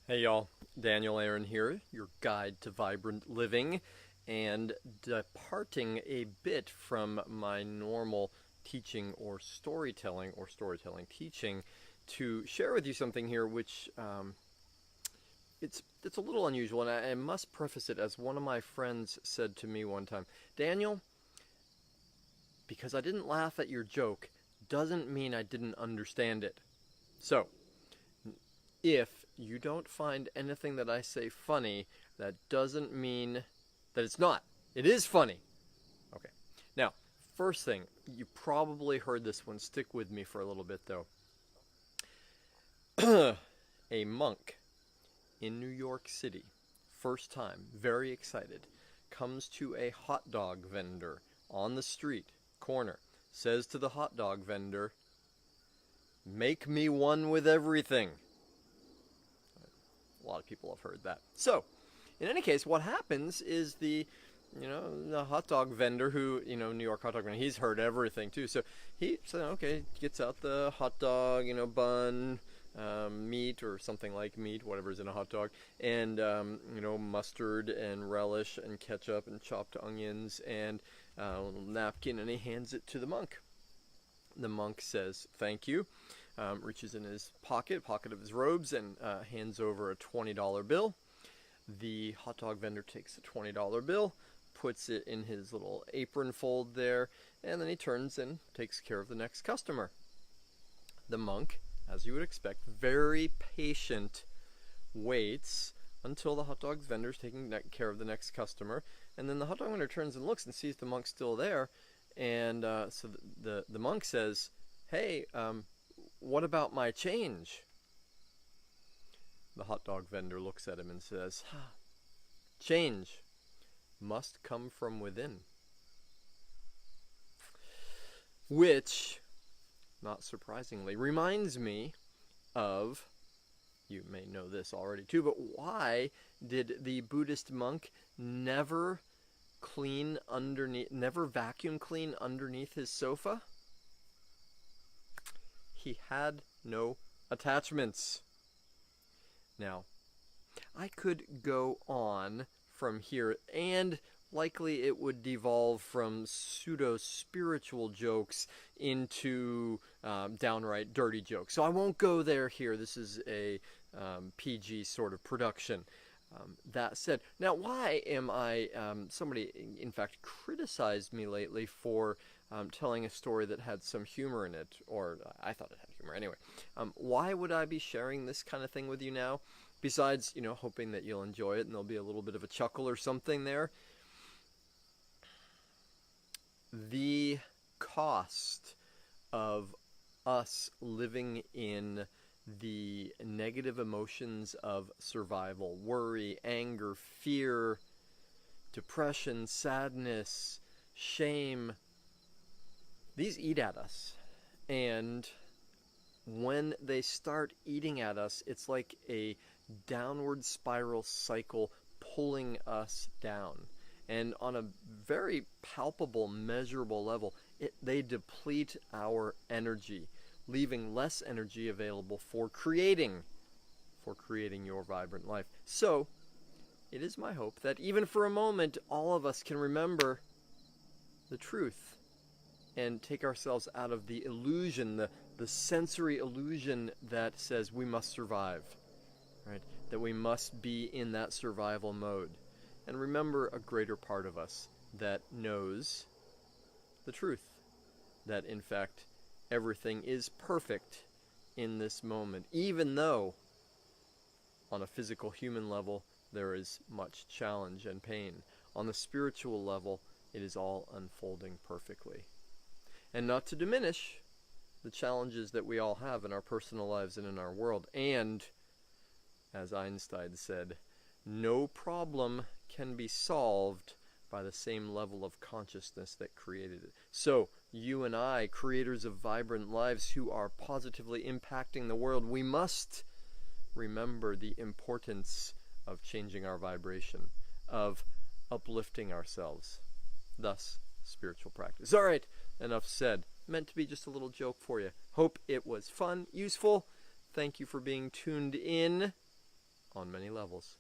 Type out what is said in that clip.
Hey y'all, Daniel Aaron here, your guide to vibrant living, and departing a bit from my normal teaching or storytelling teaching to share with you something here which it's a little unusual, and I must preface it as one of my friends said to me one time. Daniel, because I didn't laugh at your joke doesn't mean I didn't understand it. So, if you don't find anything that I say funny, that doesn't mean that it's not. It is funny. Okay. Now, first thing, you probably heard this one. Stick with me for a little bit, though. A monk in New York City, first time, very excited, comes to a hot dog vendor on the street corner, says to the hot dog vendor, "Make me one with everything." A lot of people have heard that. So, in any case, what happens is the hot dog vendor who, New York hot dog vendor, he's heard everything too. So he said, okay, gets out the hot dog, bun, meat or something like meat, whatever's in a hot dog, and, mustard and relish and ketchup and chopped onions and a little napkin, and he hands it to the monk. The monk says, "Thank you." Reaches in his pocket of his robes, and hands over a $20 bill. The hot dog vendor takes the $20 bill, puts it in his little apron fold there, and then he turns and takes care of the next customer. The monk, as you would expect, very patient, waits until the hot dog vendor is taking care of the next customer, and then the hot dog vendor turns and looks and sees the monk still there, and so the monk says, "Hey, what about my change?" The hot dog vendor looks at him and says, "Change must come from within." Which, not surprisingly, reminds me of, you may know this already too, but why did the Buddhist monk never vacuum clean underneath his sofa? He had no attachments. Now, I could go on from here, and likely it would devolve from pseudo-spiritual jokes into downright dirty jokes. So I won't go there here. This is a PG sort of production. That said, now why am I, somebody in fact criticized me lately for telling a story that had some humor in it, or I thought it had humor anyway. Why would I be sharing this kind of thing with you now? Besides, hoping that you'll enjoy it and there'll be a little bit of a chuckle or something there. The cost of us living in the negative emotions of survival, worry, anger, fear, depression, sadness, shame, these eat at us. And when they start eating at us, it's like a downward spiral cycle pulling us down. And on a very palpable, measurable level, they deplete our energy, leaving less energy available for creating your vibrant life. So, it is my hope that even for a moment, all of us can remember the truth and take ourselves out of the illusion, the sensory illusion that says we must survive, right? That we must be in that survival mode. And remember a greater part of us that knows the truth, that in fact everything is perfect in this moment, even though on a physical human level there is much challenge and pain. On the spiritual level, it is all unfolding perfectly. And not to diminish the challenges that we all have in our personal lives and in our world. And, as Einstein said, no problem can be solved by the same level of consciousness that created it. So, you and I, creators of vibrant lives who are positively impacting the world, we must remember the importance of changing our vibration, of uplifting ourselves. Thus, spiritual practice. All right, enough said. Meant to be just a little joke for you. Hope it was fun, useful. Thank you for being tuned in. on many levels.